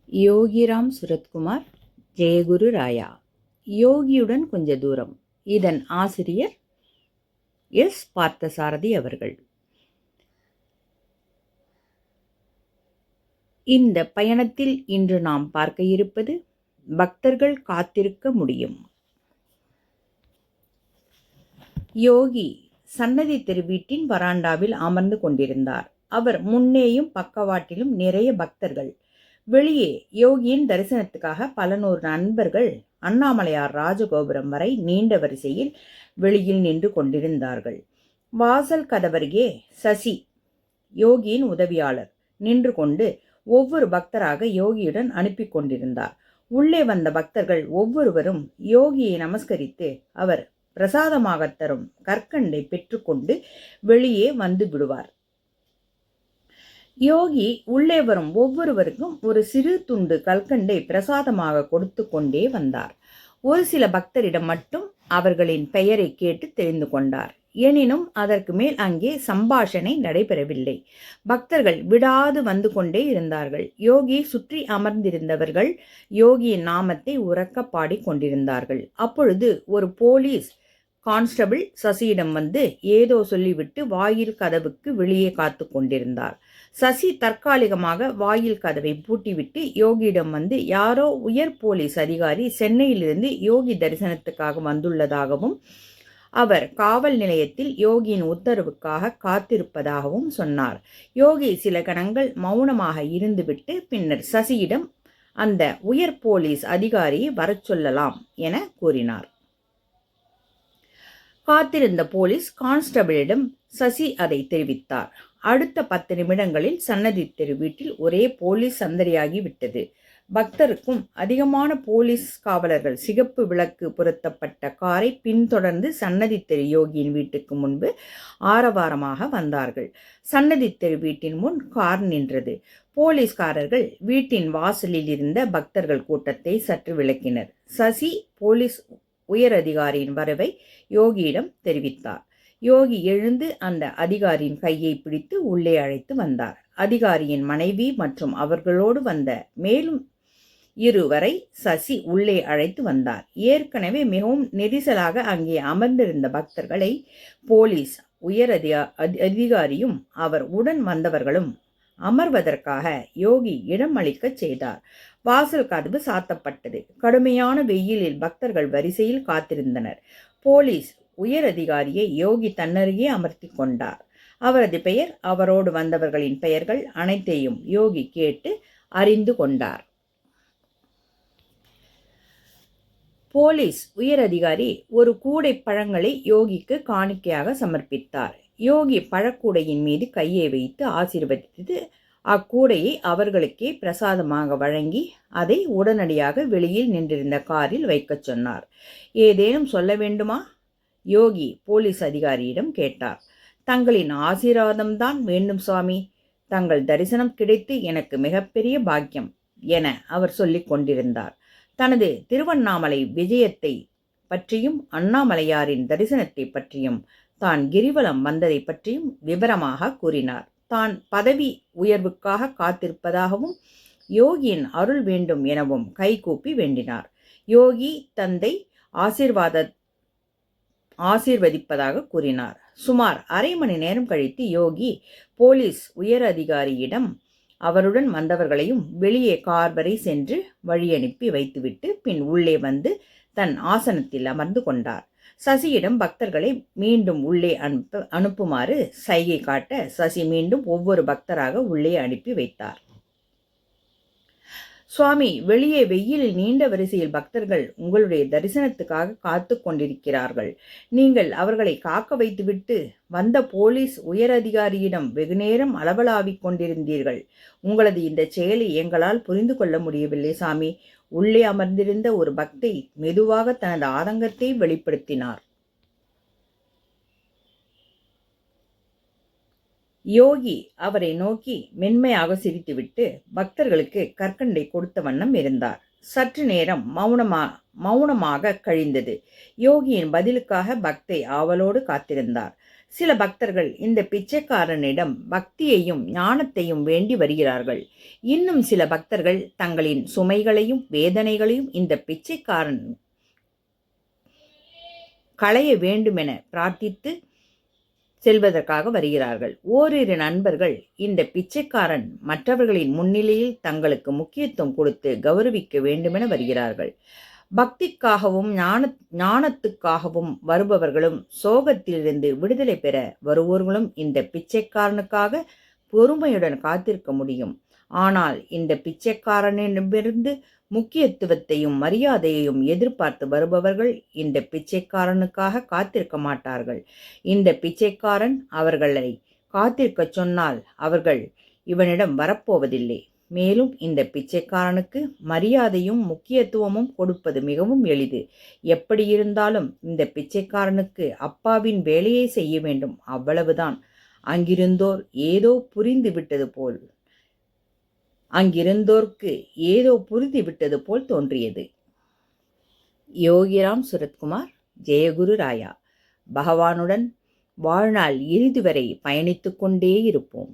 யோகிராம் சுரத்குமார், ஜெயகுரு ராயா. யோகியுடன் கொஞ்ச தூரம். இதன் ஆசிரியர் எஸ். பார்த்தசாரதி அவர்கள். இந்த பயணத்தில் இன்று நாம் பார்க்க இருப்பது பக்தர்கள் காத்திருக்க முடியும். யோகி சன்னதி தெரு வீட்டின் வராண்டாவில் அமர்ந்து கொண்டிருந்தார். அவர் முன்னேயும் பக்கவாட்டிலும் நிறைய பக்தர்கள். வெளியே யோகியின் தரிசனத்துக்காக பல நூறு நண்பர்கள் அண்ணாமலையார் ராஜகோபுரம் வரை நீண்ட வரிசையில் வெளியில் நின்று கொண்டிருந்தார்கள். வாசல் கதவருகே சசி, யோகியின் உதவியாளர், நின்று கொண்டு ஒவ்வொரு பக்தராக யோகியுடன் அனுப்பி கொண்டிருந்தார். உள்ளே வந்த பக்தர்கள் ஒவ்வொருவரும் யோகியை நமஸ்கரித்து அவர் பிரசாதமாக தரும் கற்கண்டை பெற்றுக்கொண்டு வெளியே வந்து விடுவார். யோகி உள்ளே வரும் ஒவ்வொருவருக்கும் ஒரு சிறு துண்டு கல்கண்டை பிரசாதமாக கொடுத்து கொண்டே வந்தார். ஒரு சில பக்தரிடம் மட்டும் அவர்களின் பெயரை கேட்டு தெரிந்து கொண்டார். எனினும் அதற்கு மேல் அங்கே சம்பாஷணை நடைபெறவில்லை. பக்தர்கள் விடாது வந்து கொண்டே இருந்தார்கள். யோகியை சுற்றி அமர்ந்திருந்தவர்கள் யோகியின் நாமத்தை உரக்க பாடிக் கொண்டிருந்தார்கள். அப்பொழுது ஒரு போலீஸ் கான்ஸ்டபிள் சசியிடம் வந்து ஏதோ சொல்லிவிட்டு வாயில் கதவுக்கு வெளியே காத்து கொண்டிருந்தார். சசி தற்காலிகமாக வாயில் கதவை பூட்டிவிட்டு யோகியிடம் வந்து யாரோ உயர் போலீஸ் அதிகாரி சென்னையிலிருந்து யோகி தரிசனத்துக்காக வந்துள்ளதாகவும் அவர் காவல் நிலையத்தில் யோகியின் உத்தரவுக்காக காத்திருப்பதாகவும் சொன்னார். யோகி சில கணங்கள் மௌனமாக இருந்துவிட்டு பின்னர் சசியிடம் அந்த உயர் போலீஸ் அதிகாரியை வரச் சொல்லலாம் என கூறினார். காத்திருந்த போலீஸ் கான்ஸ்டபிளிடம் சசி அதை தெரிவித்தார். அடுத்த 10 நிமிடங்களில் சன்னதி தெரு வீட்டில் ஒரே போலீஸ் சந்தடியாகி விட்டது. பக்தருக்கும் அதிகமான போலீஸ் காவலர்கள் சிகப்பு விளக்கு பொருத்தப்பட்ட காரை பின்தொடர்ந்து சன்னதி தெரு யோகியின் வீட்டுக்கு முன்பு ஆரவாரமாக வந்தார்கள். சன்னதி தெரு வீட்டின் முன் கார் நின்றது. போலீஸ்காரர்கள் வீட்டின் வாசலில் இருந்த பக்தர்கள் கூட்டத்தை சற்று விலக்கினர். சசி போலீஸ் உயர் அதிகாரியின் வரவை யோகியிடம் தெரிவித்தார். யோகி எழுந்து அந்த அதிகாரியின் கையை பிடித்து உள்ளே அழைத்து வந்தார். அதிகாரியின் மனைவி மற்றும் அவர்களோடு வந்த மேலும் இருவரை சசி உள்ளே அழைத்து வந்தார். ஏற்கனவே மிகவும் நெரிசலாக அங்கே அமர்ந்திருந்த பக்தர்களை போலீஸ் உயர் அதிகாரியும் அவர் உடன் வந்தவர்களும் அமர்வதற்காக யோகி இடம் அளிக்கச் செய்தார். வாசல் கதவு சாத்தப்பட்டது. கடுமையான வெயிலில் பக்தர்கள் வரிசையில் காத்திருந்தனர். போலீஸ் உயர் அதிகாரியை யோகி தன்னருகே அமர்த்தி கொண்டார். அவரது பெயர், அவரோடு வந்தவர்களின் பெயர்கள் அனைத்தையும் யோகி கேட்டு அறிந்து கொண்டார். போலீஸ் உயர் அதிகாரி ஒரு கூடை பழங்களை யோகிக்கு காணிக்கையாக சமர்ப்பித்தார். யோகி பழக்கூடையின் மீது கையை வைத்து ஆசீர்வதித்து அக்கூடையை அவர்களுக்கே பிரசாதமாக வழங்கி அதை உடனடியாக வெளியில் நின்றிருந்த காரில் வைக்கச் சொன்னார். ஏதேனும் சொல்ல வேண்டுமா? யோகி போலீஸ் அதிகாரியிடம் கேட்டார். தங்களின் ஆசீர்வாதம்தான் வேண்டும் சுவாமி. தங்கள் தரிசனம் கிடைத்து எனக்கு மிகப்பெரிய பாக்கியம் என அவர் சொல்லிக் கொண்டிருந்தார். தனது திருவண்ணாமலை விஜயத்தை பற்றியும் அண்ணாமலையாரின் தரிசனத்தை பற்றியும் தான் கிரிவலம் வந்ததை பற்றியும் விவரமாக கூறினார். தான் பதவி உயர்வுக்காக காத்திருப்பதாகவும் யோகியின் அருள் வேண்டும் எனவும் கைகூப்பி வேண்டினார். யோகி தந்தை ஆசீர்வதிப்பதாக கூறினார். சுமார் அரை மணி நேரம் கழித்து யோகி போலீஸ் உயர் அதிகாரியிடம் அவருடன் வந்தவர்களையும் வெளியே கார் வரை சென்று வழியனுப்பி வைத்துவிட்டு பின் உள்ளே வந்து தன் ஆசனத்தில் அமர்ந்து கொண்டார். சசியிடம் பக்தர்களை மீண்டும் உள்ளே அனுப்புமாறு சைகை காட்ட சசி மீண்டும் ஒவ்வொரு பக்தராக உள்ளே அனுப்பி வைத்தார். சுவாமி, வெளியே வெயிலில் நீண்ட வரிசையில் பக்தர்கள் உங்களுடைய தரிசனத்துக்காக காத்து கொண்டிருக்கிறார்கள். நீங்கள் அவர்களை காக்க வைத்துவிட்டு வந்த போலீஸ் உயர் அதிகாரியிடம் வெகுநேரம் அளவலாவிக் கொண்டிருந்தீர்கள். உங்களது இந்த செயலை எங்களால் புரிந்து கொள்ள முடியவில்லை சாமி. உள்ளே அமர்ந்திருந்த ஒரு பக்தை மெதுவாக தனது ஆதங்கத்தை வெளிப்படுத்தினார். யோகி அவரை நோக்கி மென்மையாக சிரித்துவிட்டு பக்தர்களுக்கு கற்கண்டை கொடுத்த வண்ணம் இருந்தார். சற்று நேரம் மௌனமாக கழிந்தது. யோகியின் பதிலுக்காக பக்தை ஆவலோடு காத்திருந்தார். சில பக்தர்கள் இந்த பிச்சைக்காரனிடம் பக்தியையும் ஞானத்தையும் வேண்டி வருகிறார்கள். இன்னும் சில பக்தர்கள் தங்களின் சுமைகளையும் வேதனைகளையும் இந்த பிச்சைக்காரன் களைய வேண்டுமென பிரார்த்தித்து செல்வதற்காக வருகிறார்கள். ஓரிரு நண்பர்கள் இந்த பிச்சைக்காரன் மற்றவர்களின் முன்னிலையில் தங்களுக்கு முக்கியத்துவம் கொடுத்து கௌரவிக்க வேண்டுமென வருகிறார்கள். பக்திக்காகவும் ஞானத்துக்காகவும் வருபவர்களும் சோகத்திலிருந்து விடுதலை பெற வருவோர்களும் இந்த பிச்சைக்காரனுக்காக பொறுமையுடன் காத்திருக்க முடியும். ஆனால் இந்த பிச்சைக்காரனிடமிருந்து முக்கியத்துவத்தையும் மரியாதையையும் எதிர்பார்த்து வருபவர்கள் இந்த பிச்சைக்காரனுக்காக காத்திருக்க மாட்டார்கள். இந்த பிச்சைக்காரன் அவர்களை காத்திருக்கச் சொன்னால் அவர்கள் இவனிடம் வரப்போவதில்லை. மேலும் இந்த பிச்சைக்காரனுக்கு மரியாதையும் முக்கியத்துவமும் கொடுப்பது மிகவும் எளிது. எப்படி இருந்தாலும் இந்த பிச்சைக்காரனுக்கு அப்பாவின் வேலையை செய்ய வேண்டும், அவ்வளவுதான். அங்கிருந்தோர்க்கு ஏதோ புரிந்துவிட்டது போல் தோன்றியது. யோகிராம் சுரத்குமார், ஜெயகுரு ராயா. பகவானுடன் வாழ்நாள் இறுதி வரை பயணித்துக் கொண்டே இருப்போம்.